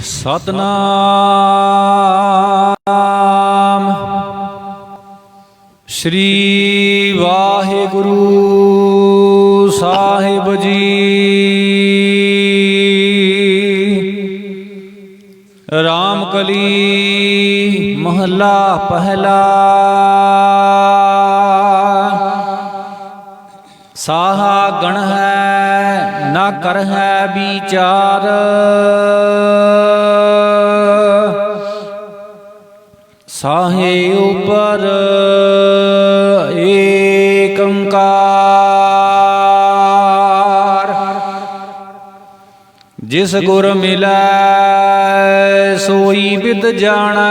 सतनाम श्री वाहिगुरु साहिब जी। रामकली महला पहला। साहा गण है ना कर है विचार, साहे ऊपर एक ओंकार। जिस गुर मिलै सोई विद जानै,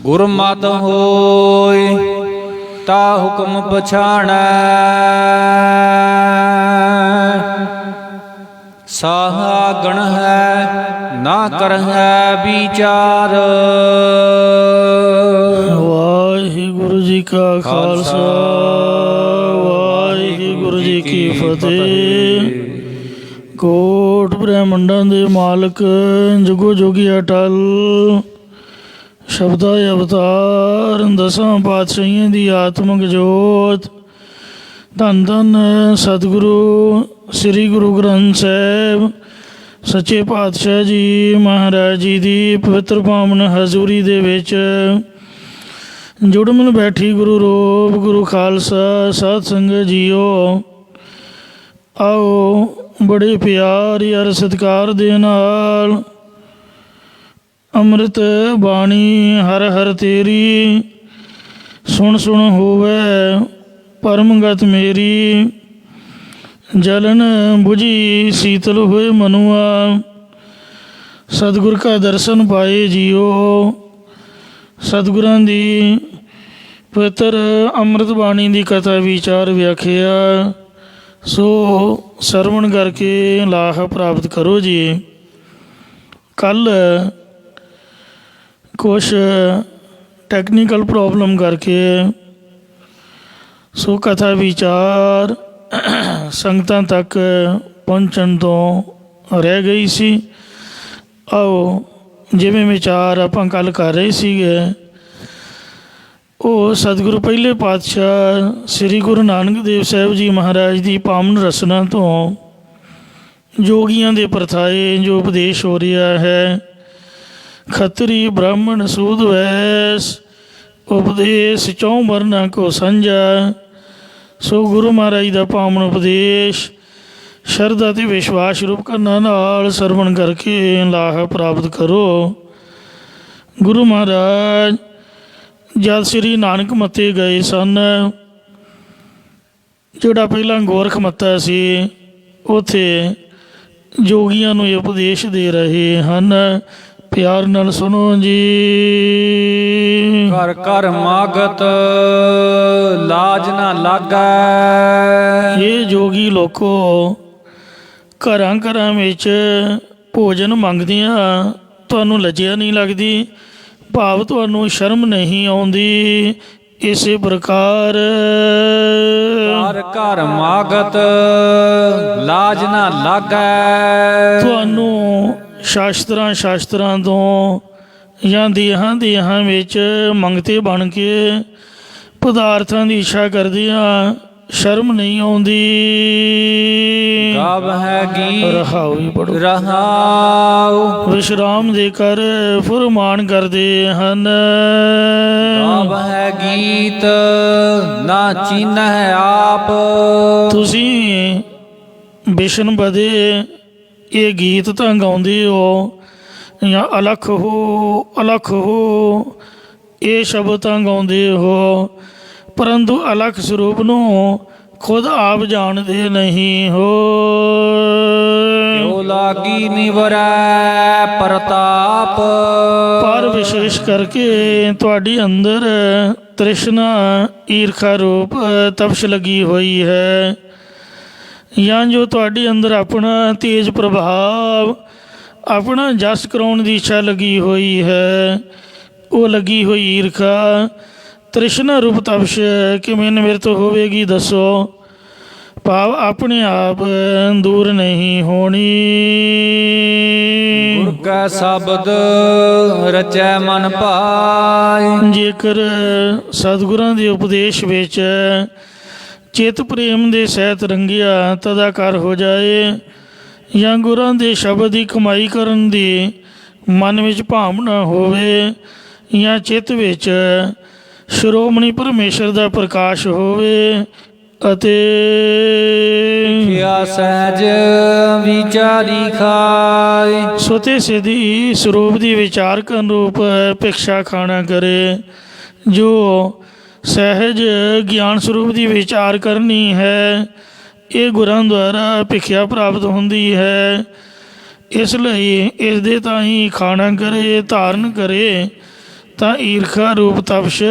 गुरमत होय ता हुक्म पछाणै। साहा गण है ना कर है विचार। वाहिगुरु जी का खालसा वाहिगुरु जी की फतेह। कोट ब्रह्मंडां दे मालक जुगो जोगी अटल शब्दा अवतार दसां पातशाहियां दी आत्मक जोत। धन धन सतगुरु श्री गुरु ग्रंथ साहिब सच्चे पातशाह जी महाराज जी की पवित्र पावन हजूरी दे विच जुड़ मिल बैठी गुरु रूप गुरु खालसा साध संगत जीओ। आओ बड़े प्यार यार सत्कार दे नाल अमृत बाणी हर हर तेरी सुन सुन होवे परमगत मेरी। जलन बुझी शीतल हुए मनुआ सतगुर का दर्शन पाए जियो। सतगुरां दी पवित्र अमृत बाणी की कथा विचार व्याख्या सो सरवण करके लाह प्राप्त करो जी। कल कुछ टैक्नीकल प्रॉब्लम करके सो कथा विचार संगतां तक पहुँचण तो रह गई सी। आओ जिवें विचार आपां कल कर रहे सीगे ਉਹ ਸਤਿਗੁਰੂ ਪਹਿਲੇ ਪਾਤਸ਼ਾਹ ਸ੍ਰੀ ਗੁਰੂ ਨਾਨਕ ਦੇਵ ਸਾਹਿਬ ਜੀ ਮਹਾਰਾਜ ਦੀ ਪਾਵਨ ਰਸਨਾ ਤੋਂ ਜੋਗੀਆਂ ਦੇ ਪ੍ਰਥਾਏ ਜੋ ਉਪਦੇਸ਼ ਹੋ ਰਿਹਾ ਹੈ। ਖੱਤਰੀ ਬ੍ਰਾਹਮਣ ਸੂਦ ਵੈਸ ਉਪਦੇਸ਼ ਚੌਂ ਵਰਨਾਂ ਕੋ ਸਾਂਝਾ। ਸੋ ਗੁਰੂ ਮਹਾਰਾਜ ਦਾ ਪਾਵਨ ਉਪਦੇਸ਼ ਸ਼ਰਧਾ ਅਤੇ ਵਿਸ਼ਵਾਸ ਰੂਪ ਕਰਨਾ ਨਾਲ ਸਰਵਣ ਕਰਕੇ ਲਾਹ ਪ੍ਰਾਪਤ ਕਰੋ। ਗੁਰੂ ਮਹਾਰਾਜ ਜਦ ਸ੍ਰੀ ਨਾਨਕ ਮੱਤੇ ਗਏ ਸਨ, ਜਿਹੜਾ ਪਹਿਲਾਂ ਗੋਰਖ ਮੱਤਾ ਸੀ, ਉੱਥੇ ਜੋਗੀਆਂ ਨੂੰ ਇਹ ਉਪਦੇਸ਼ ਦੇ ਰਹੇ ਹਨ। ਪਿਆਰ ਨਾਲ ਸੁਣੋ ਜੀ। ਘਰ ਘਰ ਮਾਗਤ ਲਾਜ ਨਾ ਲਾਗੈ। ਇਹ ਜੋਗੀ ਲੋਕੋ ਘਰਾਂ ਘਰਾਂ ਵਿੱਚ ਭੋਜਨ ਮੰਗਦਿਆਂ ਤੁਹਾਨੂੰ ਲੱਜਿਆ ਨਹੀਂ ਲੱਗਦੀ, ਭਾਵ ਤੁਹਾਨੂੰ ਸ਼ਰਮ ਨਹੀਂ ਆਉਂਦੀ। ਇਸੇ ਪ੍ਰਕਾਰ ਘਰ ਘਰ ਮਾਗਤ ਲਾਜ ਨਾ ਲਾਗੈ। ਤੁਹਾਨੂੰ ਸ਼ਾਸਤਰਾਂ ਤੋਂ ਜਾਂ ਦੇਹਾਂ ਵਿੱਚ ਮੰਗਤੇ ਬਣ ਕੇ ਪਦਾਰਥਾਂ ਦੀ ਇੱਛਾ ਕਰਦਿਆਂ ਸ਼ਰਮ ਨਹੀਂ ਆਉਂਦੀ। ਗਾਵ ਹੈ ਗੀਤ ਰਹਾਉ ਹੀ ਪੜੋ। ਰਹਾਉ ਵਿਸ਼ਰਾਮ ਦੇ ਕਰ ਫੁਰਮਾਨ ਕਰਦੇ ਹਨ। ਗਾਵ ਹੈ ਗੀਤ ਨਾ ਚੀਨਹਿ ਆਪ। ਤੁਸੀਂ ਬਿਸ਼ਨ ਬਦੇ ਇਹ ਗੀਤ ਤਾਂ ਗਾਉਂਦੇ ਹੋ ਜਾਂ ਅਲਖ ਹੋ ਇਹ ਸ਼ਬਦ ਤਾਂ ਗਾਉਂਦੇ ਹੋ, ਪਰੰਤੂ ਅਲਖ ਸਰੂਪ ਨੂੰ ਖੁਦ ਆਪ ਜਾਣਦੇ ਨਹੀਂ ਹੋ। ਕਿਉ ਲਾਗੀ ਨਿਵਰੈ ਪ੍ਰਤਾਪ। ਪਰ ਵਿਸ਼ੇਸ਼ ਕਰਕੇ ਤੁਹਾਡੇ ਅੰਦਰ ਤ੍ਰਿਸ਼ਨਾ ਈਰਖਾ ਰੂਪ ਤਪਸ਼ ਲੱਗੀ ਹੋਈ ਹੈ, ਜਾਂ ਜੋ ਤੁਹਾਡੇ ਅੰਦਰ ਆਪਣਾ ਤੇਜ ਪ੍ਰਭਾਵ ਆਪਣਾ ਜਸ ਕਰਾਉਣ ਦੀ ਇੱਛਾ ਲੱਗੀ ਹੋਈ ਹੈ। ਉਹ ਲੱਗੀ ਹੋਈ ਈਰਖਾ ਤ੍ਰਿਸ਼ਨਾ ਰੂਪ ਤਪਸ਼ ਕਿਵੇਂ ਨਿਵਰਤ ਹੋਵੇਗੀ ਦੱਸੋ। ਭਾਵ ਆਪਣੇ ਆਪ ਦੂਰ ਨਹੀਂ ਹੋਣੀ। ਗੁਰ ਕੈ ਸ਼ਬਦ ਰਚੈ ਮਨ ਭਾਏ। ਜੇਕਰ ਸਤਿਗੁਰਾਂ ਦੇ ਉਪਦੇਸ਼ ਵਿੱਚ ਚਿੱਤ ਪ੍ਰੇਮ ਦੇ ਸਹਿਤ ਰੰਗਿਆ ਤਦਾਕਾਰ ਹੋ ਜਾਏ, ਜਾਂ ਗੁਰਾਂ ਦੇ ਸ਼ਬਦ ਦੀ ਕਮਾਈ ਕਰਨ ਦੀ ਮਨ ਵਿੱਚ ਭਾਵਨਾ ਹੋਵੇ, ਜਾਂ ਚਿੱਤ ਵਿੱਚ ਸ਼੍ਰੋਮਣੀ ਪਰਮੇਸ਼ਰ ਦਾ ਪ੍ਰਕਾਸ਼ ਹੋਵੇ ਅਤੇ ਕਿਆ ਸਹਿਜ ਵਿਚਾਰੀ ਖਾਏ। ਸੋਤੇ ਸਿੱਧੀ ਸਰੂਪ ਦੀ ਵਿਚਾਰ ਕਰਨ ਰੂਪ ਭਿਕਸ਼ਾ ਖਾਣਾ ਕਰੇ। ਜੋ ਸਹਿਜ ਗਿਆਨ ਸਰੂਪ ਦੀ ਵਿਚਾਰ ਕਰਨੀ ਹੈ, ਇਹ ਗੁਰਾਂ ਦੁਆਰਾ ਭਿਖਿਆ ਪ੍ਰਾਪਤ ਹੁੰਦੀ ਹੈ। ਇਸ ਲਈ ਇਸ ਦੇ ਤਾਂ ਹੀ ਖਾਣਾ ਕਰੇ, ਧਾਰਨ ਕਰੇ ਤਾਂ ਈਰਖਾ ਰੂਪ ਤਪਸ਼,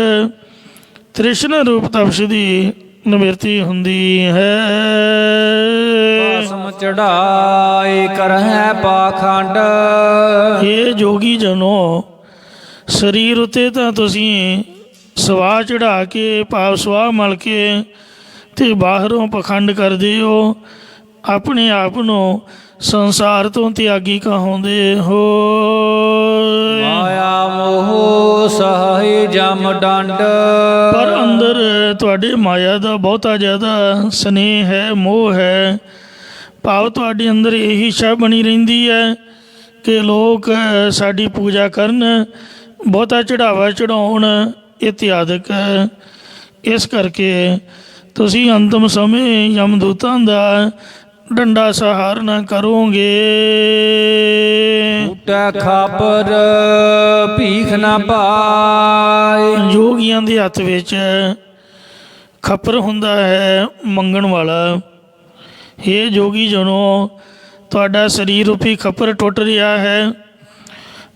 ਤ੍ਰਿਸ਼ਨਾ ਰੂਪ ਤਪਸ਼ ਦੀ ਨਿਵਰਤੀ ਹੁੰਦੀ ਹੈ। ਪਾਸਮ ਚੜਾਏ ਕਰਹਿ ਪਾਖੰਡ। ਇਹ ਜੋਗੀ ਜਨੋ, ਸਰੀਰ ਉੱਤੇ ਤਾਂ ਤੁਸੀਂ ਸਵਾਹ ਚੜਾ ਕੇ, ਭਾਵ ਸਵਾਹ ਮਲ ਕੇ ਤੇ ਬਾਹਰੋਂ ਪਖੰਡ ਕਰਦੇ ਹੋ, ਆਪਣੇ ਆਪ ਨੂੰ ਸੰਸਾਰ ਤੋਂ ਤਿਆਗੀ ਕਹਾਉਂਦੇ ਹੋ। ਮਾਇਆ ਮੋਹ ਸਹਾਇ ਜਮ ਡੰਡ। ਪਰ ਅੰਦਰ ਤੁਹਾਡੇ ਮਾਇਆ ਦਾ ਬਹੁਤਾ ਜ਼ਿਆਦਾ ਸਨੇਹ ਹੈ, ਮੋਹ ਹੈ। ਭਾਵ ਤੁਹਾਡੇ ਅੰਦਰ ਇਹੀ ਇੱਛਾ ਬਣੀ ਰਹਿੰਦੀ ਹੈ ਕਿ ਲੋਕ ਸਾਡੀ ਪੂਜਾ ਕਰਨ, ਬਹੁਤਾ ਚੜਾਵਾ ਚੜਾਉਣ ਇਤਿਆਦਿਕ। ਇਸ ਕਰਕੇ ਤੁਸੀਂ ਅੰਤਮ ਸਮੇਂ ਯਮਦੂਤਾਂ ਦਾ ਡੰਡਾ ਸਹਾਰਨਾ ਕਰੋਗੇ। ਟੂਟੈ ਖਾਪਰ ਭੀਖ ਨਾ ਪਾਏ। ਯੋਗੀਆਂ ਦੇ ਹੱਥ ਵਿੱਚ ਖੱਪਰ ਹੁੰਦਾ ਹੈ, ਮੰਗਣ ਵਾਲਾ। ਹੇ ਜੋਗੀ ਜਨੋ, ਤੁਹਾਡਾ ਸਰੀਰ ਰੂਪੀ ਖੱਪਰ ਟੁੱਟ ਰਿਹਾ ਹੈ,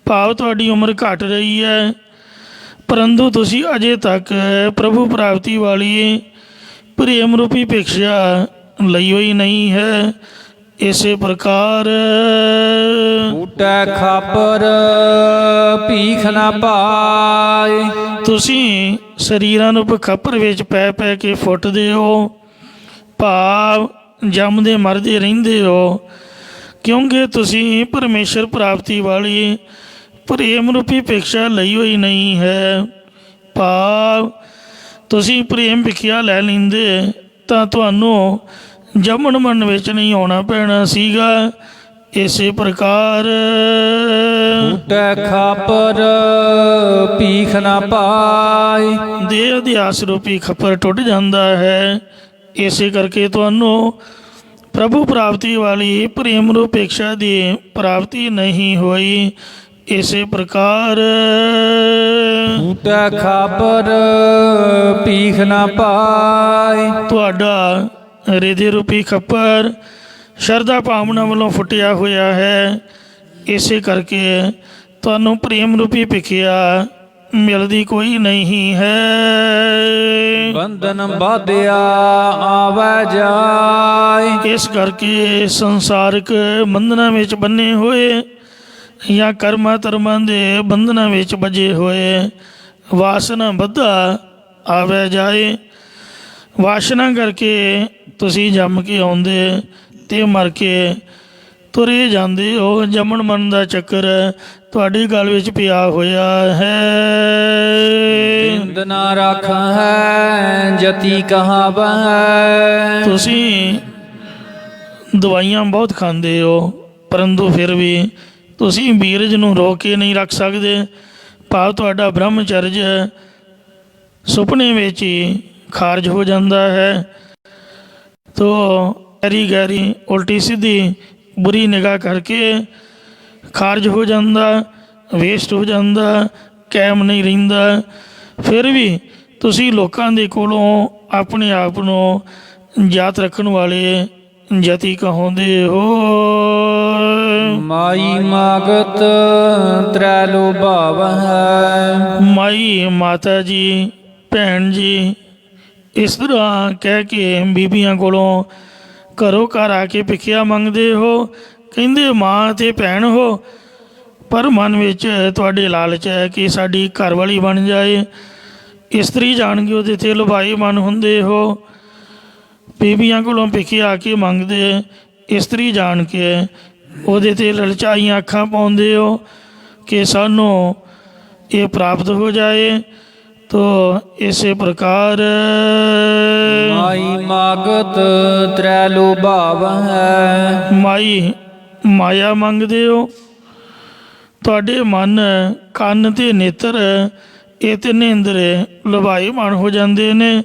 ਭਾਵ ਤੁਹਾਡੀ ਉਮਰ ਘਟ ਰਹੀ ਹੈ, ਪਰੰਤੂ ਤੁਸੀਂ ਅਜੇ ਤੱਕ ਪ੍ਰਭੂ ਪ੍ਰਾਪਤੀ ਵਾਲੀ ਪ੍ਰੇਮ ਰੂਪੀ ਭਿਕਸ਼ਾ ਲਈ ਹੋਈ ਨਹੀਂ ਹੈ। ਇਸੇ ਪ੍ਰਕਾਰ ਟੂਟੈ ਖਾਪਰ ਭੀਖ ਨਾ ਪਾਏ। ਤੁਸੀਂ ਸਰੀਰਾਂ ਨੂੰ ਖੱਪਰ ਵਿੱਚ ਪੈ ਪੈ ਕੇ ਫੁੱਟਦੇ ਹੋ, ਭਾਵ ਜੰਮਦੇ ਮਰਦੇ ਰਹਿੰਦੇ ਹੋ, ਕਿਉਂਕਿ ਤੁਸੀਂ ਪਰਮੇਸ਼ਰ ਪ੍ਰਾਪਤੀ ਵਾਲੀ ਪ੍ਰੇਮ ਰੂਪੀ ਭਿਕਸ਼ਾ ਲਈ ਹੋਈ ਨਹੀਂ ਹੈ। ਭਾਵ ਤੁਸੀਂ ਪ੍ਰੇਮ ਭਿਖਿਆ ਲੈ ਲੈਂਦੇ ਤਾਂ ਤੁਹਾਨੂੰ ਜੰਮਣ ਮਰਨ ਵਿੱਚ ਨਹੀਂ ਆਉਣਾ ਪੈਣਾ ਸੀਗਾ। ਇਸੇ ਪ੍ਰਕਾਰ ਟੂਟੈ ਖਾਪਰ ਭੀਖ ਨਾ ਪਾਏ। ਦੇਹ ਅਧਿਆਸ ਰੂਪੀ ਖੱਪਰ ਟੁੱਟ ਜਾਂਦਾ ਹੈ। ਇਸੇ ਕਰਕੇ ਤੁਹਾਨੂੰ ਪ੍ਰਭੂ ਪ੍ਰਾਪਤੀ ਵਾਲੀ ਪ੍ਰੇਮ ਰੂਪ ਭਿਕਸ਼ਾ ਦੀ ਪ੍ਰਾਪਤੀ ਨਹੀਂ ਹੋਈ। ਇਸੇ ਪ੍ਰਕਾਰ ਟੂਟੈ ਖਾਪਰ ਭੀਖ ਨਾ ਪਾਏ। ਤੁਹਾਡਾ ਰਿਦੇ ਰੂਪੀ ਖੱਪਰ ਸ਼ਰਧਾ ਭਾਵਨਾ ਵੱਲੋਂ ਫੁੱਟਿਆ ਹੋਇਆ ਹੈ। ਇਸੇ ਕਰਕੇ ਤੁਹਾਨੂੰ ਪ੍ਰੇਮ ਰੂਪੀ ਭਿਖਿਆ ਮਿਲਦੀ ਕੋਈ ਨਹੀਂ ਹੈ। ਬੰਧਨ ਬਾਧਿਆ ਆਵੈ ਜਾਏ। ਇਸ ਕਰਕੇ ਸੰਸਾਰਿਕ ਬੰਧਨਾਂ ਵਿੱਚ ਬੰਨੇ ਹੋਏ ਜਾਂ ਕਰਮਾਂ ਧਰਮਾਂ ਦੇ ਬੰਧਨਾਂ ਵਿੱਚ ਬੱਝੇ ਹੋਏ ਵਾਸਨਾ ਬੱਧਾ ਆਵੈ ਜਾਏ। ਵਾਸਨਾ ਕਰਕੇ ਤੁਸੀਂ ਜੰਮ ਕੇ ਆਉਂਦੇ ਤੇ ਮਰ ਕੇ ਤੁਰੇ ਜਾਂਦੇ ਹੋ। ਜੰਮਣ ਮਰਨ ਦਾ ਚੱਕਰ ਤੁਹਾਡੇ ਗਲ ਵਿੱਚ ਪਿਆ ਹੋਇਆ ਹੈ। ਬਿੰਦ ਨਾ ਰੱਖ ਹੈ ਜਤੀ ਕਹਾਵੈ। ਤੁਸੀਂ ਦਵਾਈਆਂ ਬਹੁਤ ਖਾਂਦੇ ਹੋ, ਪਰੰਤੂ ਫਿਰ ਵੀ ਤੁਸੀਂ ਬੀਰਜ ਨੂੰ ਰੋਕ ਕੇ ਨਹੀਂ ਰੱਖ ਸਕਦੇ। ਭਾਵ ਤੁਹਾਡਾ ਬ੍ਰਹਮਚਰਜ ਸੁਪਨੇ ਵਿੱਚ ਹੀ ਖਾਰਜ ਹੋ ਜਾਂਦਾ ਹੈ। ਤੋ ਗਹਿਰੀ ਗਹਿਰੀ ਉਲਟੀ ਸਿੱਧੀ ਬੁਰੀ ਨਿਗਾਹ ਕਰਕੇ ਖਾਰਜ ਹੋ ਜਾਂਦਾ, ਵੇਸਟ ਹੋ ਜਾਂਦਾ, ਕਾਇਮ ਨਹੀਂ ਰਹਿੰਦਾ। ਫਿਰ ਵੀ ਤੁਸੀਂ ਲੋਕਾਂ ਦੇ ਕੋਲੋਂ ਆਪਣੇ ਆਪ ਨੂੰ ਜਾਤ ਰੱਖਣ ਵਾਲੇ ਜਤੀ ਕਹਾਉਂਦੇ ਹੋ। ਮਾਈ ਮਾਗਤ ਤ੍ਰੈ ਲੋਭਾਵ ਹੈ। ਮਾਈ ਮਾਤਾ ਜੀ, ਭੈਣ ਜੀ, ਇਸ ਤਰ੍ਹਾਂ ਕਹਿ ਕੇ ਬੀਬੀਆਂ ਕੋਲੋਂ ਘਰੋਂ ਘਰ ਆ ਕੇ ਭਿਖਿਆ ਮੰਗਦੇ ਹੋ। ਕਹਿੰਦੇ ਮਾਂ ਅਤੇ ਭੈਣ ਹੋ, ਪਰ ਮਨ ਵਿੱਚ ਤੁਹਾਡੇ ਲਾਲਚ ਹੈ ਕਿ ਸਾਡੀ ਘਰ ਵਾਲੀ ਬਣ ਜਾਏ। ਇਸਤਰੀ ਜਾਣ ਕੇ ਉਹਦੇ 'ਤੇ ਲੁਭਾਏ ਮਨ ਹੁੰਦੇ ਹੋ। ਬੀਬੀਆਂ ਕੋਲੋਂ ਪਿੱਛੇ ਆ ਕੇ ਮੰਗਦੇ, ਇਸਤਰੀ ਜਾਣ ਕੇ ਉਹਦੇ 'ਤੇ ਲਲਚਾਈਆਂ ਅੱਖਾਂ ਪਾਉਂਦੇ ਹੋ ਕਿ ਸਾਨੂੰ ਇਹ ਪ੍ਰਾਪਤ ਹੋ ਜਾਏ। ਤੋ ਇਸੇ ਪ੍ਰਕਾਰ ਮਾਈ ਮਾਗਤ ਤ੍ਰੈ ਲੋਭਾਵ ਹੈ। ਮਾਈ ਮਾਇਆ ਮੰਗਦੇ ਹੋ। ਤੁਹਾਡੇ ਮਨ, ਕੰਨ ਅਤੇ ਨੇਤਰ ਇਹ ਤਿੰਨ ਇੰਦਰੀ ਲੁਭਾਈਮਾਨ ਹੋ ਜਾਂਦੇ ਨੇ।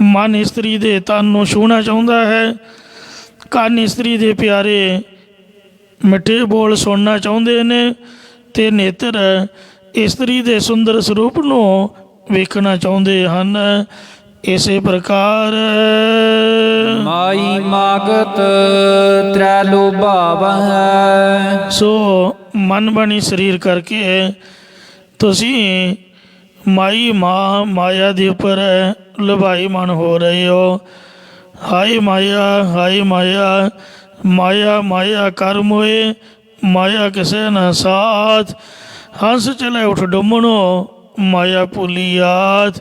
ਮਨ ਇਸਤਰੀ ਦੇ ਤਨ ਨੂੰ ਛੂਹਣਾ ਚਾਹੁੰਦਾ ਹੈ, ਕੰਨ ਇਸਤਰੀ ਦੇ ਪਿਆਰੇ ਮਿੱਠੇ ਬੋਲ ਸੁਣਨਾ ਚਾਹੁੰਦੇ ਨੇ, ਅਤੇ ਨੇਤਰ ਇਸਤਰੀ ਦੇ ਸੁੰਦਰ ਸਰੂਪ ਨੂੰ ਵੇਖਣਾ ਚਾਹੁੰਦੇ ਹਨ। ਇਸੇ ਪ੍ਰਕਾਰ ਮਾਈ ਮਾਗਤ ਤ੍ਰੈ ਲੋਭਾਵ ਹੈ। ਸੋ ਮਨ ਬਣੀ ਸਰੀਰ ਕਰਕੇ ਤੁਸੀਂ ਮਾਈ ਮਾਇਆ ਦੇ ਉੱਪਰ ਲੁਭਾਈਮਾਨ ਹੋ ਰਹੇ ਹੋ। ਹਾਏ ਮਾਇਆ, ਹਾਏ ਮਾਇਆ, ਮਾਇਆ ਮਾਇਆ ਕਰ ਮੋਏ, ਮਾਇਆ ਕਿਸੇ ਨਾ ਸਾਥ। ਹੰਸ ਚਲੇ ਉਠ ਡੁੰਮਣੋ, ਮਾਇਆ ਭੁੱਲੀ ਯਾਦ।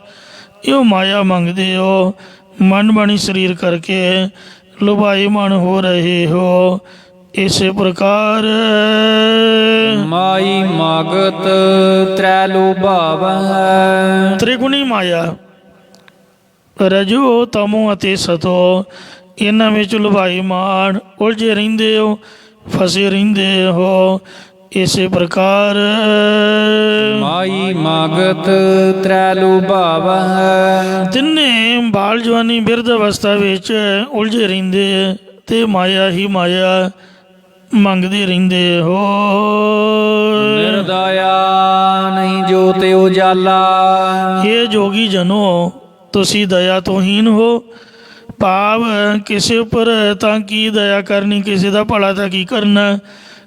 ਇਹੋ ਮਾਇਆ ਮੰਗਦੇ ਹੋ, ਮਨ ਬਣੀ ਸਰੀਰ ਕਰਕੇ ਲੁਭਾਈਮਾਨ ਹੋ ਰਹੇ ਹੋ। ਇਸੇ ਪ੍ਰਕਾਰ ਮਾਈ ਮਾਗਤ ਤ੍ਰੈ ਲੋਭਾਵ ਹੈ। ਤ੍ਰਿਗੁਣੀ ਮਾਇਆ, ਰਜੋ ਤਮੋ ਅਤੇ ਸਤੋ, ਇਹਨਾਂ ਵਿੱਚ ਲੁਭਾਈਮਾਨ ਉਲਝੇ ਰਹਿੰਦੇ ਹੋ, ਫਸੇ ਰਹਿੰਦੇ ਹੋ। ਇਸੇ ਪ੍ਰਕਾਰ ਮਾਈ ਮਾਗਤ ਤ੍ਰੈ ਲੋਭਾਵ ਹੈ। ਤਿੰਨੇ ਬਾਲ ਜਵਾਨੀ ਬਿਰਧ ਅਵਸਥਾ ਵਿੱਚ ਉਲਝੇ ਰਹਿੰਦੇ ਅਤੇ ਮਾਇਆ ਹੀ ਮਾਇਆ ਮੰਗਦੇ ਰਹਿੰਦੇ ਹੋ। ਨਿਰਦਇਆ ਨਹੀਂ ਜੋ ਤੇ ਉਜਾਲਾ। ਇਹ ਜੋਗੀ ਜਨੋ, ਤੁਸੀਂ ਦਇਆ ਤੋਂ ਹੀਨ ਹੋ। ਭਾਵ ਕਿਸੇ ਉੱਪਰ ਤਾਂ ਕੀ ਦਇਆ ਕਰਨੀ, ਕਿਸੇ ਦਾ ਭਲਾ ਤਾਂ ਕੀ ਕਰਨਾ,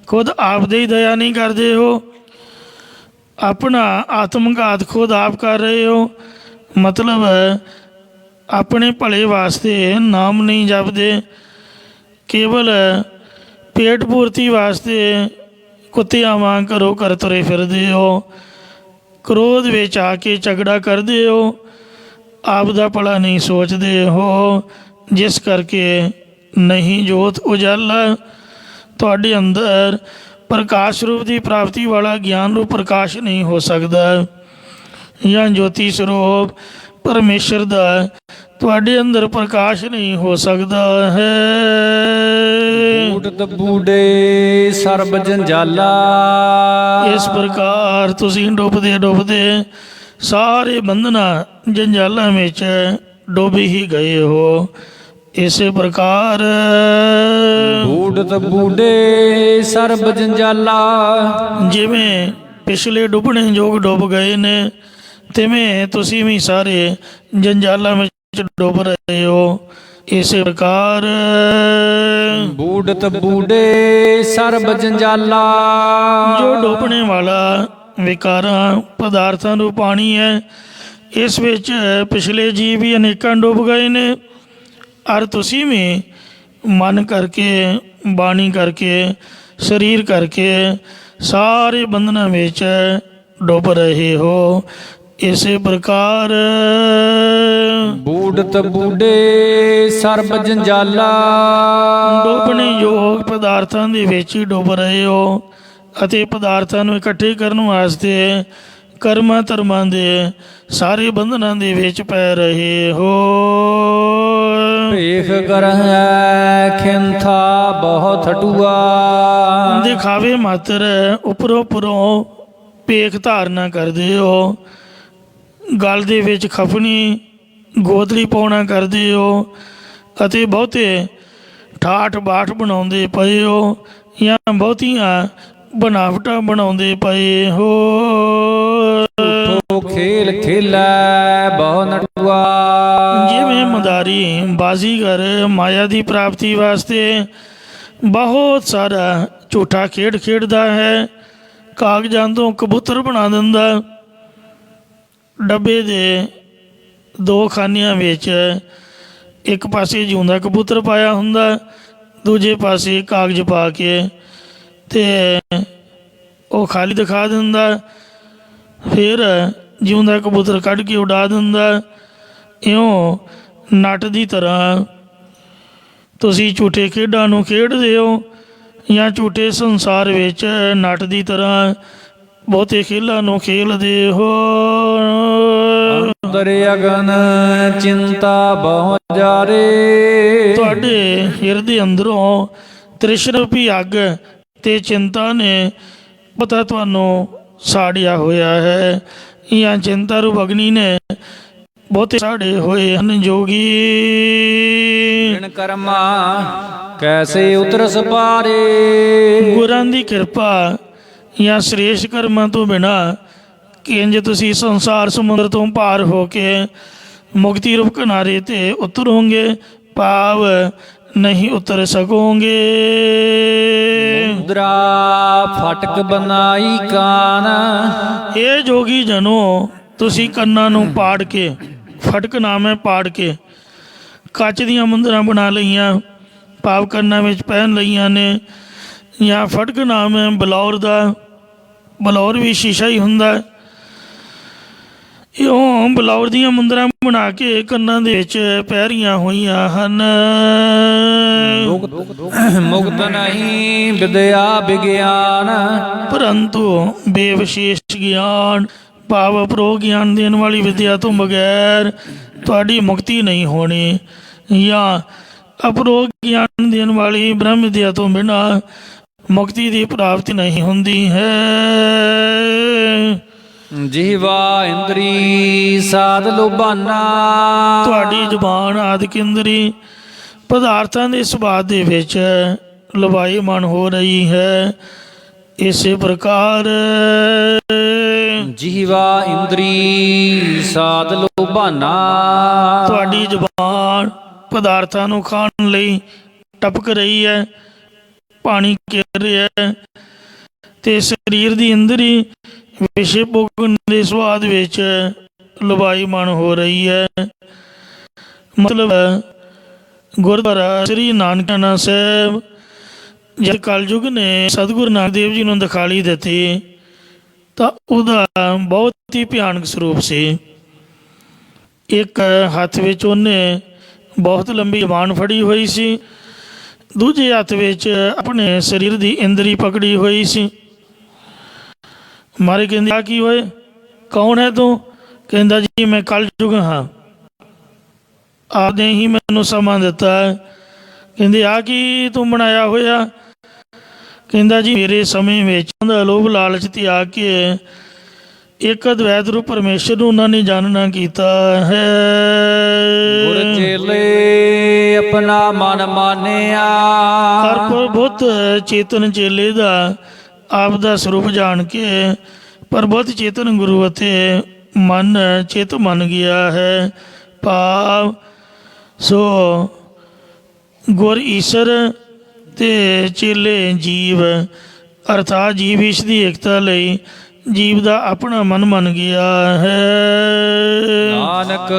ਖੁਦ ਆਪ ਦੇ ਹੀ ਦਇਆ ਨਹੀਂ ਕਰਦੇ ਹੋ। ਆਪਣਾ ਆਤਮਘਾਤ ਖੁਦ ਆਪ ਕਰ ਰਹੇ ਹੋ। ਮਤਲਬ ਆਪਣੇ ਭਲੇ ਵਾਸਤੇ ਨਾਮ ਨਹੀਂ ਜਪਦੇ, ਕੇਵਲ ਪੇਟ ਪੂਰਤੀ ਵਾਸਤੇ ਕੁੱਤਿਆਂ ਵਾਂਗ ਘਰੋਂ ਘਰ ਤੁਰੇ ਫਿਰਦੇ ਹੋ। ਕ੍ਰੋਧ ਵਿੱਚ ਆ ਕੇ ਝਗੜਾ ਕਰਦੇ ਹੋ, ਆਪ ਦਾ ਭਲਾ ਨਹੀਂ ਸੋਚਦੇ ਹੋ, ਜਿਸ ਕਰਕੇ ਨਹੀਂ ਜੋਤ ਉਜਾਲਾ। ਤੁਹਾਡੇ ਅੰਦਰ ਪ੍ਰਕਾਸ਼ ਰੂਪ ਦੀ ਪ੍ਰਾਪਤੀ ਵਾਲਾ ਗਿਆਨ ਰੂਪ ਪ੍ਰਕਾਸ਼ ਨਹੀਂ ਹੋ ਸਕਦਾ, ਜਾਂ ਜੋਤੀ ਸਰੂਪ ਪਰਮੇਸ਼ਰ ਦਾ ਤੁਹਾਡੇ ਅੰਦਰ ਪ੍ਰਕਾਸ਼ ਨਹੀਂ ਹੋ ਸਕਦਾ ਹੈ। ਬੂਟ ਬੂਡੇ ਸਰਬ ਜੰਜਾਲਾ। ਇਸ ਪ੍ਰਕਾਰ ਤੁਸੀਂ ਡੁੱਬਦੇ ਡੁੱਬਦੇ ਸਾਰੇ ਬੰਧਨਾਂ ਜੰਜਾਲਾਂ ਵਿੱਚ ਡੁੱਬ ਹੀ ਗਏ ਹੋ। ਇਸੇ ਪ੍ਰਕਾਰ ਬੂਟ ਬੂਡੇ ਸਰਬ ਜੰਜਾਲਾ। ਜਿਵੇਂ ਪਿਛਲੇ ਡੁੱਬਣੇ ਯੋਗ ਡੁੱਬ ਗਏ ਨੇ, ਤਿਵੇਂ ਤੁਸੀਂ ਵੀ ਸਾਰੇ ਜੰਜਾਲਾਂ ਵਿੱਚ ਡੁੱਬ ਰਹੇ ਹੋ। ਇਸੇ ਪ੍ਰਕਾਰ ਬੂਟ ਬੂਡੇ ਸਰਬ ਜੰਜਾਲਾ। ਜੋ ਡੁੱਬਣੇ ਵਾਲਾ ਵਿਕਾਰਾਂ ਪਦਾਰਥਾਂ ਨੂੰ ਪਾਣੀ ਹੈ, ਇਸ ਵਿੱਚ ਪਿਛਲੇ ਜੀਵ ਵੀ ਅਨੇਕਾਂ ਡੁੱਬ ਗਏ ਨੇ। ਔਰ ਤੁਸੀਂ ਵੀ ਮਨ ਕਰਕੇ, ਬਾਣੀ ਕਰਕੇ, ਸਰੀਰ ਕਰਕੇ ਸਾਰੇ ਬੰਧਨਾਂ ਵਿੱਚ ਡੁੱਬ ਰਹੇ ਹੋ। ਇਸੇ ਪ੍ਰਕਾਰ ਬੂਟ ਬੂਡੇ ਸਰਬ ਜੰਜਾਲਾ। ਡੁੱਬਣੇ ਯੋਗ ਪਦਾਰਥਾਂ ਦੇ ਵਿੱਚ ਹੀ ਡੁੱਬ ਰਹੇ ਹੋ, ਅਤੇ ਪਦਾਰਥਾਂ ਨੂੰ ਇਕੱਠੇ ਕਰਨ ਵਾਸਤੇ ਕਰਮਾਂ ਧਰਮਾਂ ਦੇ ਸਾਰੇ ਬੰਧਨਾਂ ਦੇ ਵਿੱਚ ਪੈ ਰਹੇ ਹੋ। ਭੇਖ ਕਰਹਿ ਖਿੰਥਾ ਬਹੁਤ ਹਟੂਆ। ਦਿਖਾਵੇ ਮਾਤਰ ਉੱਪਰੋਂ ਉੱਪਰੋਂ ਭੇਖ ਧਾਰਨਾ ਕਰਦੇ ਹੋ, ਗਲ ਦੇ ਵਿੱਚ ਖਫਣੀ ਗੋਦੜੀ ਪਾਉਣਾ ਕਰਦੇ ਹੋ, ਅਤੇ ਬਹੁਤੇ ਠਾਠ ਬਾਠ ਬਣਾਉਂਦੇ ਪਏ ਹੋ, ਜਾਂ ਬਹੁਤੀਆਂ ਬਣਾਵਟਾਂ ਬਣਾਉਂਦੇ ਪਏ ਹੋ। ਖੇਲ ਖੇਲੈ ਬਹੁ ਨਟੂਆ। ਜਿਵੇਂ ਮਦਾਰੀ ਬਾਜ਼ੀਗਰ ਮਾਇਆ ਦੀ ਪ੍ਰਾਪਤੀ ਵਾਸਤੇ ਬਹੁਤ ਸਾਰਾ ਝੂਠਾ ਖੇਡ ਖੇਡਦਾ ਹੈ। ਕਾਗਜ਼ਾਂ ਤੋਂ ਕਬੂਤਰ ਬਣਾ ਦਿੰਦਾ, ਡੱਬੇ ਦੇ ਦੋ ਖਾਨਿਆਂ ਵਿੱਚ ਇੱਕ ਪਾਸੇ ਜਿਉਂਦਾ ਕਬੂਤਰ ਪਾਇਆ ਹੁੰਦਾ, ਦੂਜੇ ਪਾਸੇ ਕਾਗਜ਼ ਪਾ ਕੇ, ਅਤੇ ਉਹ ਖਾਲੀ ਦਿਖਾ ਦਿੰਦਾ। ਫਿਰ ਜਿਉਂਦਾ ਕਬੂਤਰ ਕੱਢ ਕੇ ਉਡਾ ਦਿੰਦਾ। ਇਉਂ ਨੱਟ ਦੀ ਤਰ੍ਹਾਂ ਤੁਸੀਂ ਝੂਠੇ ਖੇਡਾਂ ਨੂੰ ਖੇਡਦੇ ਹੋ ਜਾਂ ਝੂਠੇ ਸੰਸਾਰ ਵਿੱਚ ਨੱਟ ਦੀ ਤਰ੍ਹਾਂ ਬਹੁਤੇ ਖੇਲਾਂ ਨੂੰ ਖੇਲਦੇ ਹੋ। ਅੰਦਰ ਅਗਨ ਚਿੰਤਾ ਬਹੁ ਜਾਰੇ। ਤੁਹਾਡੇ ਹਿਰਦੇ ਅੰਦਰੋਂ ਤ੍ਰਿਸ਼ਨਾ ਰੂਪੀ ਅੱਗ ਤੇ ਚਿੰਤਾ ਨੇ ਪਤਾ ਤੁਹਾਨੂੰ ਸਾੜਿਆ ਹੋਇਆ ਹੈ, ਜਾਂ ਚਿੰਤਾ ਰੂਪ ਅਗਨੀ ਨੇ ਬਹੁਤੇ ਸਾੜੇ ਹੋਏ ਹਨ। ਜੋਗੀ ਬਿਨ ਕਰਮਾ ਕੈਸੇ ਉਤਰਸ ਪਾਰੇ। ਗੁਰਾਂ ਦੀ ਕਿਰਪਾ ਜਾਂ ਸ੍ਰੇਸ਼ਟ ਕਰਮਾਂ ਤੋਂ ਬਿਨਾ ਕਿੰਜ ਤੁਸੀਂ ਸੰਸਾਰ ਸਮੁੰਦਰ ਤੋਂ ਪਾਰ ਹੋ ਕੇ ਮੁਕਤੀ ਰੂਪ ਕਿਨਾਰੇ 'ਤੇ ਉਤਰੋਗੇ, ਭਾਵ ਨਹੀਂ ਉਤਰ ਸਕੋਗੇ। ਮੁਦਰਾ ਫਟਕ ਬਨਾਈ ਕਾਨ। ਇਹ ਜੋਗੀ ਜਨੋ, ਤੁਸੀਂ ਕੰਨਾਂ ਨੂੰ ਪਾੜ ਕੇ, ਫਟਕ ਨਾਮ ਹੈ ਪਾੜ ਕੇ, ਕੱਚ ਦੀਆਂ ਮੁੰਦਰਾਂ ਬਣਾ ਲਈਆਂ, ਭਾਵ ਕੰਨਾਂ ਵਿੱਚ ਪਹਿਨ ਲਈਆਂ ਨੇ। ਜਾਂ ਫਟਕ ਨਾਮ ਹੈ ਬਲੌਰ ਦਾ, ਬਲੌਰ ਵੀ ਸ਼ੀਸ਼ਾ ਹੀ ਹੁੰਦਾ। ਇਉਂ ਬਲੌਰ ਦੀਆਂ ਮੁੰਦਰਾਂ ਬਣਾ ਕੇ ਕੰਨਾਂ ਦੇ ਵਿੱਚ ਪਹਿਰੀਆਂ ਹੋਈਆਂ ਹਨ। ਮੁਕਤ ਨਹੀਂ ਵਿਦਿਆ ਵਿਗਿਆਨ। ਪਰੰਤੂ ਬੇਵਿਸ਼ੇਸ਼ ਗਿਆਨ, ਭਾਵ ਅਪਰੋਹ ਗਿਆਨ ਦੇਣ ਵਾਲੀ ਵਿਦਿਆ ਤੋਂ ਬਗੈਰ ਤੁਹਾਡੀ ਮੁਕਤੀ ਨਹੀਂ ਹੋਣੀ, ਜਾਂ ਅਪਰੋਹ ਗਿਆਨ ਦੇਣ ਵਾਲੀ ਬ੍ਰਹਮ ਵਿਦਿਆ ਤੋਂ ਬਿਨਾਂ ਮੁਕਤੀ ਦੀ ਪ੍ਰਾਪਤੀ ਨਹੀਂ ਹੁੰਦੀ ਹੈ। ਜੀਵਾ ਇੰਦਰੀ ਸਾਧ ਲੋਭਾਨਾ। ਤੁਹਾਡੀ ਜ਼ੁਬਾਨ ਆਦਿਕ ਇੰਦਰੀ ਪਦਾਰਥਾਂ ਦੇ ਸੁਭਾਅ ਦੇ ਵਿੱਚ ਲਵਾਈਮਾਨ ਹੋ ਰਹੀ ਹੈ। ਇਸੇ ਪ੍ਰਕਾਰ ਜੀਵਾ ਇੰਦਰੀ ਸਾਧ ਲੋਭਾਨਾ। ਤੁਹਾਡੀ ਜ਼ੁਬਾਨ ਪਦਾਰਥਾਂ ਨੂੰ ਖਾਣ ਲਈ ਟਪਕ ਰਹੀ ਹੈ, ਪਾਣੀ ਘੇਰ ਰਿਹਾ ਹੈ, ਤੇ ਸਰੀਰ ਦੀ ਇੰਦਰੀ ਵਿਸ਼ੇ ਭੋਗਣ ਦੇ ਸਵਾਦ ਵਿੱਚ ਲਵਾਈਮਾਨ ਹੋ ਰਹੀ ਹੈ। ਮਤਲਬ ਗੁਰਦੁਆਰਾ ਸ੍ਰੀ ਨਾਨਕਾਣਾ ਸਾਹਿਬ ਜਦ ਕਲਯੁਗ ਨੇ ਸਤਿਗੁਰੂ ਨਾਨਕ ਦੇਵ ਜੀ ਨੂੰ ਦਿਖਾਲੀ ਦਿੱਤੀ ਤਾਂ ਉਹਦਾ ਬਹੁਤ ਹੀ ਭਿਆਨਕ ਸਰੂਪ ਸੀ। ਇੱਕ ਹੱਥ ਵਿੱਚ ਉਹਨੇ ਬਹੁਤ ਲੰਬੀ ਜ਼ਬਾਨ ਫੜੀ ਹੋਈ ਸੀ, ਦੂਜੇ ਹੱਥ ਵਿੱਚ ਆਪਣੇ ਸਰੀਰ ਦੀ ਇੰਦਰੀ ਪਕੜੀ ਹੋਈ ਸੀ। ਮਾਰੇ ਕਹਿੰਦੇ ਆ ਕੀ ਹੋਏ, ਕੌਣ ਹੈ ਤੂੰ? ਕਹਿੰਦਾ ਜੀ ਮੈਂ ਕਲਯੁਗ ਹਾਂ, ਆਪ ਨੇ ਹੀ ਮੈਨੂੰ ਸਮਾਂ ਦਿੱਤਾ ਹੈ। ਕਹਿੰਦੇ ਆ ਕੀ ਤੂੰ ਬਣਾਇਆ ਹੋਇਆ? ਕਹਿੰਦਾ ਜੀ ਮੇਰੇ ਸਮੇਂ ਵਿੱਚ ਦਾ ਲੋਭ ਲਾਲਚ ਤਿਆਗ ਕੇ ਇੱਕ ਅਦਵੈਤ ਰੂਪ ਪਰਮੇਸ਼ਰ ਨੂੰ ਉਹਨਾਂ ਨੇ ਜਾਣਨਾ ਕੀਤਾ ਹੈ। ਗੁਰ ਚੇਲੇ ਆਪਣਾ ਮਨ ਮਾਨਿਆ। ਹਰ ਪ੍ਰਭੁਤ ਚੇਤਨ ਚੇਲੇ ਦਾ ਆਪ ਦਾ ਸਰੂਪ ਜਾਣ ਕੇ ਪ੍ਰਭੁਤ ਚੇਤਨ ਗੁਰੂ ਅਤੇ ਮਨ ਚਿਤ ਮੰਨ ਗਿਆ ਹੈ। ਭਾਵ ਸੋ ਗੁਰ ਈਸ਼ਰ ਅਤੇ ਚੇਲੇ ਜੀਵ, ਅਰਥਾਤ ਜੀਵ ਈਸ਼ ਦੀ ਏਕਤਾ ਲਈ ਜੀਵ ਦਾ ਆਪਣਾ ਮਨ ਮੰਨ ਗਿਆ ਹੈ। ਨਾਨਕ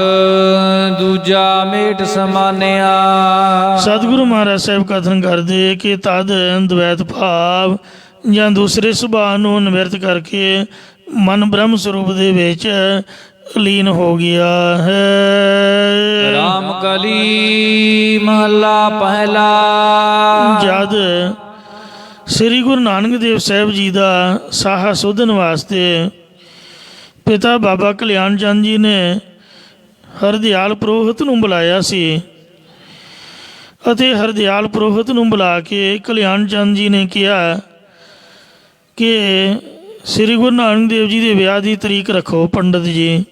ਦੂਜਾ ਮੇਟ ਸਮਾਨਿਆ। ਸਤਿਗੁਰੂ ਮਹਾਰਾਜ ਸਾਹਿਬ ਕਥਨ ਕਰਦੇ ਕਿ ਤਦ ਦਵੈਤ ਭਾਵ ਜਾਂ ਦੂਸਰੇ ਸੁਭਾਅ ਨੂੰ ਨਿਵਰਤ ਕਰਕੇ ਮਨ ਬ੍ਰਹਮ ਸਰੂਪ ਦੇ ਵਿੱਚ ਲੀਨ ਹੋ ਗਿਆ ਹੈ। ਰਾਮ ਕਲੀ ਮਹੱਲਾ ਪਹਿਲਾ। ਜਦ ਸ੍ਰੀ ਗੁਰੂ ਨਾਨਕ ਦੇਵ ਸਾਹਿਬ ਜੀ ਦਾ ਸਾਹਾ ਸੋਧਣ ਵਾਸਤੇ ਪਿਤਾ ਬਾਬਾ ਕਲਿਆਣ ਚੰਦ ਜੀ ਨੇ ਹਰਦਿਆਲ ਪੁਰੋਹਿਤ ਨੂੰ ਬੁਲਾਇਆ ਸੀ, ਅਤੇ ਹਰਦਿਆਲ ਪੁਰੋਹਿਤ ਨੂੰ ਬੁਲਾ ਕੇ ਕਲਿਆਣ ਚੰਦ ਜੀ ਨੇ ਕਿਹਾ ਕਿ ਸ੍ਰੀ ਗੁਰੂ ਨਾਨਕ ਦੇਵ ਜੀ ਦੇ ਵਿਆਹ ਦੀ ਤਰੀਕ ਰੱਖੋ ਪੰਡਤ ਜੀ।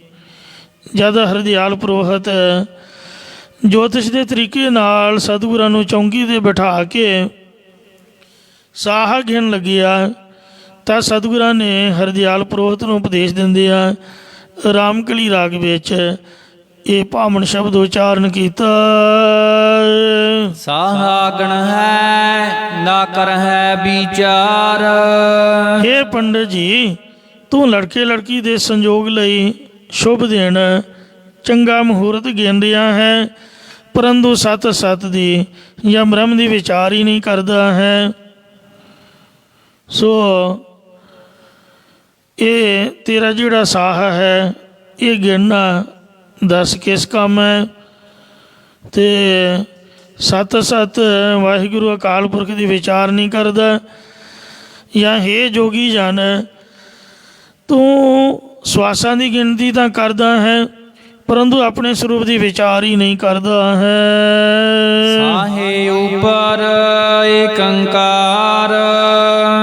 ਜਦ ਹਰਦਿਆਲ ਪੁਰੋਹਿਤ ਜੋਤਿਸ਼ ਦੇ ਤਰੀਕੇ ਨਾਲ ਸਤਿਗੁਰਾਂ ਨੂੰ ਚੌਂਕੀ 'ਤੇ ਬਿਠਾ ਕੇ ਸਾਹਾ ਗਿਣ ਲੱਗਿਆ ਤਾਂ ਸਤਿਗੁਰਾਂ ਨੇ ਹਰਦਿਆਲ ਪੁਰੋਹਿਤ ਨੂੰ ਉਪਦੇਸ਼ ਦਿੰਦੇ ਆ ਰਾਮਕਲੀ ਰਾਗ ਵਿੱਚ ਇਹ ਭਾਮਣ ਸ਼ਬਦ ਉਚਾਰਨ ਕੀਤਾ। ਸਾਹਾਗਣ ਹੈ ਨਾ ਕਰ ਹੈ ਵਿਚਾਰ। ਹੇ ਪੰਡਤ ਜੀ, ਤੂੰ ਲੜਕੇ ਲੜਕੀ ਦੇ ਸੰਜੋਗ ਲਈ ਸ਼ੁਭ ਦਿਨ ਚੰਗਾ ਮਹੂਰਤ ਗਿਣ ਰਿਹਾ ਹੈ, ਪਰੰਤੂ ਸਤ ਦੀ ਜਾਂ ਬ੍ਰਹਮ ਦੀ ਵਿਚਾਰ ਹੀ ਨਹੀਂ ਕਰਦਾ ਹੈ। ਸੋ ਇਹ ਤੇਰਾ ਜਿਹੜਾ ਸਾਹਾ ਹੈ ਇਹ ਗਿਣਨਾ ਦੱਸ ਕਿਸ ਕੰਮ ਹੈ? ਅਤੇ ਸਤ ਸਤ ਵਾਹਿਗੁਰੂ ਅਕਾਲ ਪੁਰਖ ਦੀ ਵਿਚਾਰ ਨਹੀਂ ਕਰਦਾ, ਜਾਂ ਹੇ ਜੋਗੀ ਜਨ ਤੂੰ ਸਵਾਸਾਂ ਦੀ ਗਿਣਤੀ ਤਾਂ ਕਰਦਾ ਹੈ ਪਰੰਤੂ ਆਪਣੇ ਸਰੂਪ ਦੀ ਵਿਚਾਰ ਹੀ ਨਹੀਂ ਕਰਦਾ ਹੈ। ਸਾਹੇ ਉਪਰ ਏਕ ਓੰਕਾਰ।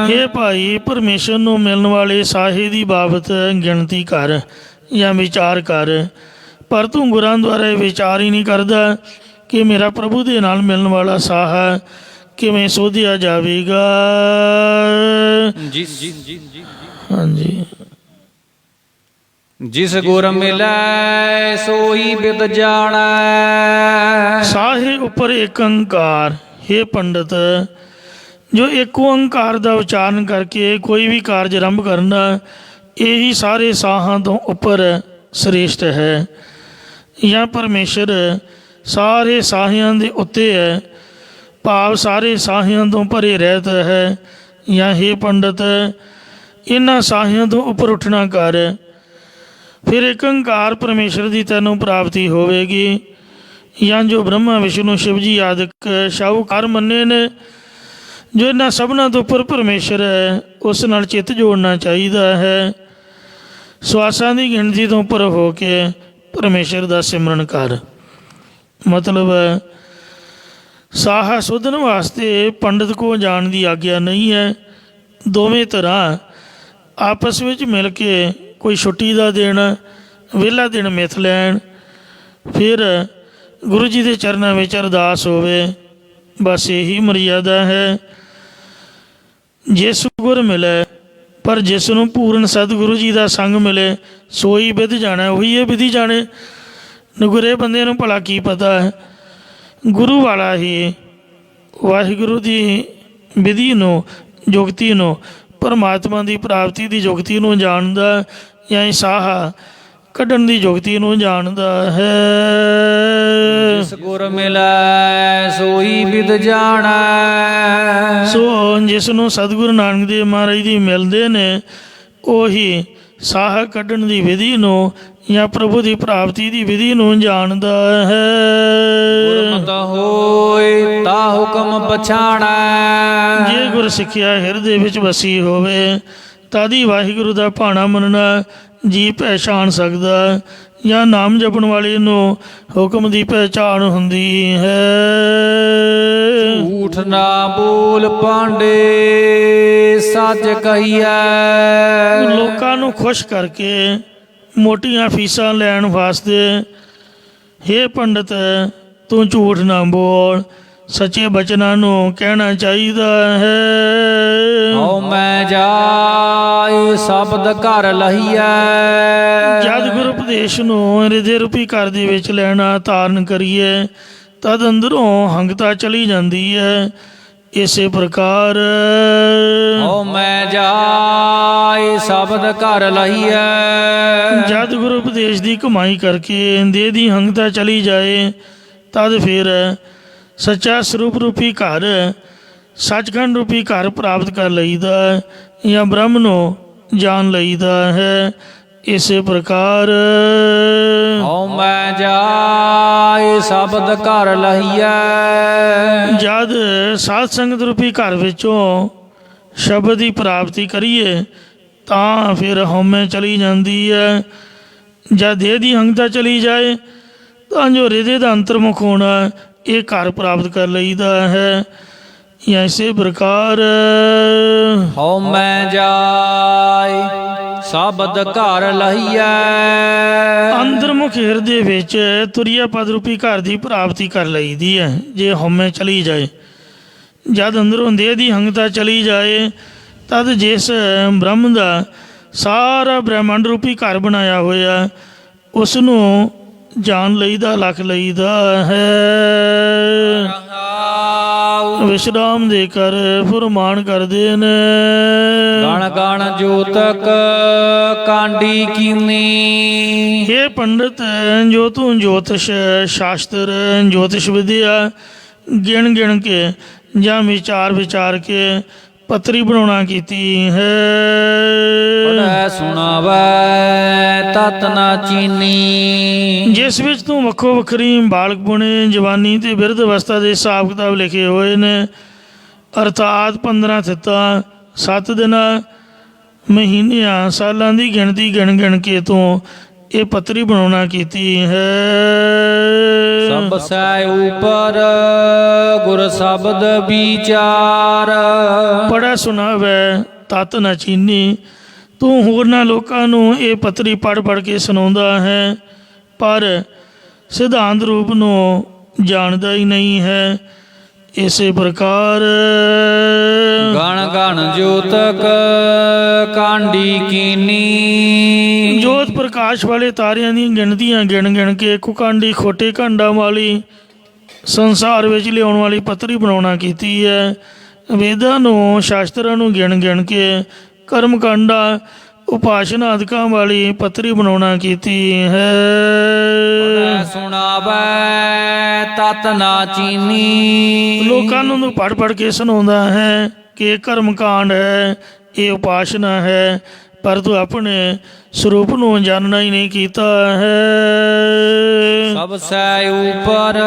ਇਹ ਭਾਈ ਪਰਮੇਸ਼ਰ ਨੂੰ ਮਿਲਣ ਵਾਲੇ ਸਾਹੇ ਦੀ ਬਾਬਤ ਗਿਣਤੀ ਕਰ ਜਾਂ ਵਿਚਾਰ ਕਰ, ਪਰ ਤੂੰ ਗੁਰਾਂ ਦੁਆਰਾ ਇਹ ਵਿਚਾਰ ਹੀ ਨਹੀਂ ਕਰਦਾ ਕਿ ਮੇਰਾ ਪ੍ਰਭੂ ਦੇ ਨਾਲ ਮਿਲਣ ਵਾਲਾ ਸਾਹਾ ਕਿਵੇਂ ਸੋਧਿਆ ਜਾਵੇਗਾ। ਹਾਂਜੀ। ਜਿਸ ਗੁਰ ਮਿਲੈ ਸੋਈ ਬਿਦ ਜਾਣੈ। ਸਾਹੇ ਉੱਪਰ ਏਕ ਓੰਕਾਰ। ਹੇ ਪੰਡਤ, ਜੋ ਇੱਕ ਓੰਕਾਰ ਦਾ ਉਚਾਰਨ ਕਰਕੇ ਕੋਈ ਵੀ ਕਾਰਜ ਆਰੰਭ ਕਰਨਾ, ਇਹੀ ਸਾਰੇ ਸਾਹਾਂ ਤੋਂ ਉੱਪਰ ਸ੍ਰੇਸ਼ਟ ਹੈ। ਜਾਂ ਪਰਮੇਸ਼ਰ ਸਾਰੇ ਸਾਹਿਆਂ ਦੇ ਉੱਤੇ ਹੈ, ਭਾਵ ਸਾਰੇ ਸਾਹਿਆਂ ਤੋਂ ਭਰੇ ਰਹਿਤ ਹੈ। ਜਾਂ ਹੇ ਪੰਡਤ, ਇਹਨਾਂ ਸਾਹਿਆਂ ਤੋਂ ਉੱਪਰ ਉੱਠਣਾ ਕਰ, ਫਿਰ ਏਕ ਓੰਕਾਰ ਪਰਮੇਸ਼ਰ ਦੀ ਤੈਨੂੰ ਪ੍ਰਾਪਤੀ ਹੋਵੇਗੀ। ਜਾਂ ਜੋ ਬ੍ਰਹਮਾ ਵਿਸ਼ਨੂੰ ਸ਼ਿਵ ਜੀ ਆਦਿਕ ਸ਼ਾਹੂਕਾਰ ਮੰਨੇ ਨੇ, ਜੋ ਇਹਨਾਂ ਸਭਨਾਂ ਤੋਂ ਉੱਪਰ ਪਰਮੇਸ਼ਰ ਹੈ, ਉਸ ਨਾਲ ਚਿੱਤ ਜੋੜਨਾ ਚਾਹੀਦਾ ਹੈ। ਸਵਾਸਾਂ ਦੀ ਗਿਣਤੀ ਤੋਂ ਉੱਪਰ ਹੋ ਕੇ ਪਰਮੇਸ਼ਰ ਦਾ ਸਿਮਰਨ ਕਰ। ਮਤਲਬ ਸਾਹਾ ਸੋਧਣ ਵਾਸਤੇ ਪੰਡਤ ਕੋ ਜਾਣ ਦੀ ਆਗਿਆ ਨਹੀਂ ਹੈ। ਦੋਵੇਂ ਤਰ੍ਹਾਂ ਆਪਸ ਵਿੱਚ ਮਿਲ ਕੇ ਕੋਈ ਛੁੱਟੀ ਦਾ ਦਿਨ, ਵਿਹਲਾ ਦਿਨ ਮਿਥ ਲੈਣ, ਫਿਰ ਗੁਰੂ ਜੀ ਦੇ ਚਰਨਾਂ ਵਿੱਚ ਅਰਦਾਸ ਹੋਵੇ, ਬਸ ਇਹੀ ਮਰਯਾਦਾ ਹੈ। ਜਿਸ ਗੁਰ ਮਿਲੇ, ਪਰ ਜਿਸ ਨੂੰ ਪੂਰਨ ਸਤਿਗੁਰੂ ਜੀ ਦਾ ਸੰਗ ਮਿਲੇ ਸੋਈ ਵਿਧ ਜਾਣਾ, ਉਹੀ ਇਹ ਵਿਧੀ ਜਾਣੇ। ਨਗੁਰੇ ਬੰਦੇ ਨੂੰ ਭਲਾ ਕੀ ਪਤਾ ਹੈ? ਗੁਰੂ ਵਾਲਾ ਹੀ ਵਾਹਿਗੁਰੂ ਦੀ ਵਿਧੀ ਨੂੰ, ਜੁਗਤੀ ਨੂੰ, ਪਰਮਾਤਮਾ ਦੀ ਪ੍ਰਾਪਤੀ ਦੀ ਜੁਗਤੀ ਨੂੰ ਜਾਣਦਾ, ਜਾਂ ਸਾਹਾ ਕੱਢਣ ਦੀ ਜੁਗਤੀ ਨੂੰ ਜਾਣਦਾ ਹੈ। ਜਿਸ ਗੁਰ ਮਿਲੈ ਸੋਈ ਬਿਦ ਜਾਣੈ। ਸੋ ਜਿਸ ਨੂੰ ਸਤਿਗੁਰੂ ਨਾਨਕ ਦੇਵ ਮਹਾਰਾਜ ਦੀ ਮਿਲਦੇ ਨੇ, ਉਹੀ ਸਾਹ ਕੱਢਣ ਦੀ ਵਿਧੀ ਨੂੰ ਜਾਂ ਪ੍ਰਭੂ ਦੀ ਪ੍ਰਾਪਤੀ ਦੀ ਵਿਧੀ ਨੂੰ ਜਾਣਦਾ ਹੈ। ਗੁਰਮਤਿ ਹੋਇ ਤਾ ਹੁਕਮ ਪਛਾਣੈ। ਜੇ ਗੁਰ ਸਿੱਖਿਆ ਹਿਰਦੇ ਵਿੱਚ ਵਸੀ ਹੋਵੇ, ਤਦ ਹੀ ਵਾਹਿਗੁਰੂ ਦਾ ਭਾਣਾ ਮੰਨਣਾ ਜੀ ਪਹਿਚਾਣ ਸਕਦਾ, ਜਾਂ ਨਾਮ ਜਪਣ ਵਾਲੇ ਨੂੰ ਹੁਕਮ ਦੀ ਪਹਿਚਾਣ ਹੁੰਦੀ ਹੈ। ਝੂਠ ਨਾ ਬੋਲ ਪਾਂਡੇ ਸੱਚ ਕਹੀਐ। ਲੋਕਾਂ ਨੂੰ ਖੁਸ਼ ਕਰਕੇ ਮੋਟੀਆਂ ਫੀਸਾਂ ਲੈਣ ਵਾਸਤੇ, ਹੇ ਪੰਡਤ ਤੂੰ ਝੂਠ ਨਾ ਬੋਲ, ਸੱਚੇ ਬਚਨਾਂ ਨੂੰ ਕਹਿਣਾ ਚਾਹੀਦਾ ਹੈ। ਹਉ ਮੈਂ ਜਾਇ ਸ਼ਬਦ ਘਰ ਲਹੀਐ। ਜਦ ਗੁਰ ਉਪਦੇਸ਼ ਨੂੰ ਹਿਰਦੇ ਰੂਪੀ ਘਰ ਦੇ ਵਿੱਚ ਲੈਣਾ ਧਾਰਨ ਕਰੀਏ, ਤਦ ਅੰਦਰੋਂ ਹੰਗਤਾ ਚਲੀ ਜਾਂਦੀ ਹੈ। ਇਸੇ ਪ੍ਰਕਾਰ ਹਉ ਮੈਂ ਜਾਇ ਸ਼ਬਦ ਘਰ ਲਹੀਐ। ਜਦ ਗੁਰੂ ਉਪਦੇਸ਼ ਦੀ ਕਮਾਈ ਕਰਕੇ ਦੇਹ ਦੀ ਹੰਗਤਾ ਚਲੀ ਜਾਏ, ਤਦ ਫਿਰ ਸੱਚਾ ਸਰੂਪ ਰੂਪੀ ਘਰ, ਸੱਚਖੰਡ ਰੂਪੀ ਘਰ ਪ੍ਰਾਪਤ ਕਰ ਲਈਦਾ, ਜਾਂ ਬ੍ਰਹਮ ਨੂੰ ਜਾਣ ਲਈਦਾ ਹੈ। ਇਸੇ ਪ੍ਰਕਾਰ ਹਉ ਮੈਂ ਜਾਇ ਸ਼ਬਦ ਘਰ ਲਹੀਐ। ਜਦ ਸਾਧ ਸੰਗਤ ਰੂਪੀ ਘਰ ਵਿੱਚੋਂ ਸ਼ਬਦ ਦੀ ਪ੍ਰਾਪਤੀ ਕਰੀਏ, ਤਾਂ ਫਿਰ ਹਉਮੈ ਚਲੀ ਜਾਂਦੀ ਹੈ। ਜਦ ਦੇਹ ਦੀ ਹੰਗਤਾ ਚਲੀ ਜਾਏ, ਤਾਂ ਜੋ ਹਿਰਦੇ ਦਾ ਅੰਤਰਮੁਖ ਹੋਣਾ, ਇਹ ਘਰ ਪ੍ਰਾਪਤ ਕਰ ਲਈਦਾ ਹੈ। ਇਸੇ ਪ੍ਰਕਾਰ ਹਉ ਮੈਂ ਜਾਇ ਸ਼ਬਦ ਘਰ ਲਹੀਐ। ਅੰਤਰਮੁਖ ਹਿਰਦੇ ਵਿੱਚ ਤੁਰਿਆ ਪਦ ਰੂਪੀ ਘਰ ਦੀ ਪ੍ਰਾਪਤੀ ਕਰ ਲਈਦੀ ਹੈ। ਜੇ ਹਉਮੈ ਚਲੀ ਜਾਏ, ਜਦ ਅੰਦਰੋਂ ਦੇਹ ਦੀ ਹੰਗਤਾ ਚਲੀ ਜਾਏ, ਤਦ ਜਿਸ ਬ੍ਰਹਮ ਦਾ ਸਾਰਾ ਬ੍ਰਹਮੰਡ ਰੂਪੀ ਘਰ ਬਣਾਇਆ ਹੋਇਆ, ਉਸ ਨੂੰ ਜਾਣ ਲਈਦਾ, ਲਖ ਲਈਦਾ ਹੈ। ਵਿਸ਼ਰਾਮ ਦੇ ਕਰ ਫੁਰਮਾਨ ਕਰਦੇ ਨੇ। ਗਣ ਗਣ ਜੋਤਕ ਕਾਂਡੀ ਕੀਨੀ। ਹੇ ਪੰਡਤ, ਜੋ ਤੂੰ ਜੋਤਿਸ਼ ਸ਼ਾਸਤਰ, ਜੋਤਿਸ਼ ਵਿਦਿਆ ਗਿਣ ਗਿਣ ਕੇ ਜਾਂ ਵਿਚਾਰ ਵਿਚਾਰ ਕੇ ਪੱਤਰੀ ਬਣਾਉਣਾ ਕੀਤੀ ਹੈ। ਪੜੈ ਸੁਣਾਵੈ ਤਤ ਨਾ ਚੀਨੀ। ਜਿਸ ਵਿੱਚ ਤੂੰ ਵੱਖੋ ਵੱਖਰੀ ਬਾਲਕ ਪੁਣੇ, ਜਵਾਨੀ ਤੇ ਬਿਰਧ ਅਵਸਥਾ ਦੇ ਹਿਸਾਬ ਕਿਤਾਬ ਲਿਖੇ ਹੋਏ ਨੇ, ਅਰਥਾਤ 15 ਥਿੱਤਾਂ 7 ਦਿਨਾਂ ਮਹੀਨਿਆਂ ਸਾਲਾਂ ਦੀ ਗਿਣਤੀ ਗਿਣ ਗਿਣ ਕੇ ਤੂੰ ਇਹ ਪੱਤਰੀ ਬਣਾਉਣਾ ਕੀਤੀ ਹੈ। ਸਭ ਸੈ ਉਪਰ ਗੁਰ ਸ਼ਬਦ ਵਿਚਾਰ। ਪੜ੍ਹ ਸੁਣਾਵੈ ਤਤ ਨਾ ਚੀਨੀ। ਤੂੰ ਹੋਰਨਾਂ ਲੋਕਾਂ ਨੂੰ ਇਹ ਪੱਤਰੀ ਪੜ੍ਹ ਪੜ੍ਹ ਕੇ ਸੁਣਾਉਂਦਾ ਹੈ, ਪਰ ਸਿਧਾਂਤ ਰੂਪ ਨੂੰ ਜਾਣਦਾ ਹੀ ਨਹੀਂ ਹੈ। ਇਸੇ ਪ੍ਰਕਾਰ ਗਣ ਗਣ ਜੋਤਕ ਕਾਂਡੀ ਕੀਨੀ। ਜੋਤ ਪ੍ਰਕਾਸ਼ ਵਾਲੇ ਤਾਰਿਆਂ ਦੀਆਂ ਗਿਣਤੀਆਂ ਗਿਣ ਗਿਣ ਕੇ ਕੁਕਾਂਡੀ ਖੋਟੇ ਘੰਡਾਂ ਵਾਲੀ ਸੰਸਾਰ ਵਿੱਚ ਲਿਆਉਣ ਵਾਲੀ ਪੱਤਰੀ ਬਣਾਉਣਾ ਕੀਤੀ ਹੈ। ਵੇਦਾਂ ਨੂੰ ਸ਼ਾਸਤਰਾਂ ਨੂੰ ਗਿਣ ਗਿਣ ਕੇ ਕਰਮਕਾਂਡਾਂ ਉਪਾਸਨਾ ਆਦਿਕਾਂ ਵਾਲੀ ਪੱਤਰੀ ਬਣਾਉਣਾ ਕੀਤੀ ਹੈ। ਸੁਣਾਵੈ ਤਤ ਨਾ ਚੀਨੀ। ਲੋਕਾਂ ਨੂੰ ਪੜ੍ਹ ਪੜ੍ਹ ਕੇ ਸੁਣਾਉਂਦਾ ਹੈ ਕਿ ਇਹ ਕਰਮਕਾਂਡ ਹੈ, ਇਹ ਉਪਾਸਨਾ ਹੈ, ਪਰ ਤੂੰ ਆਪਣੇ ਸਰੂਪ ਨੂੰ ਜਾਣਨਾ ਹੀ ਨਹੀਂ ਕੀਤਾ ਹੈ। ਸਭ ਸੈ ਉਪਰ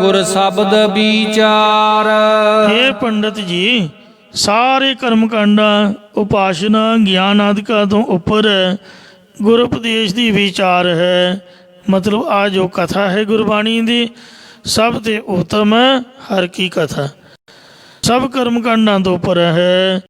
ਗੁਰ ਸ਼ਬਦ ਵਿਚਾਰ। ਇਹ ਪੰਡਤ ਜੀ, ਸਾਰੇ ਕਰਮਕਾਂਡਾਂ ਉਪਾਸਨਾ ਗਿਆਨ ਆਦਿਕਾਂ ਤੋਂ ਉੱਪਰ ਗੁਰ ਉਪਦੇਸ਼ ਦੀ ਵਿਚਾਰ ਹੈ। ਮਤਲਬ ਆ ਜੋ ਕਥਾ ਹੈ ਗੁਰਬਾਣੀ ਦੀ, ਸਭ ਤੇ ਉੱਤਮ ਹਰ ਕੀ ਕਥਾ, ਸਭ ਕਰਮਕਾਂਡਾਂ ਤੋਂ ਉੱਪਰ ਹੈ।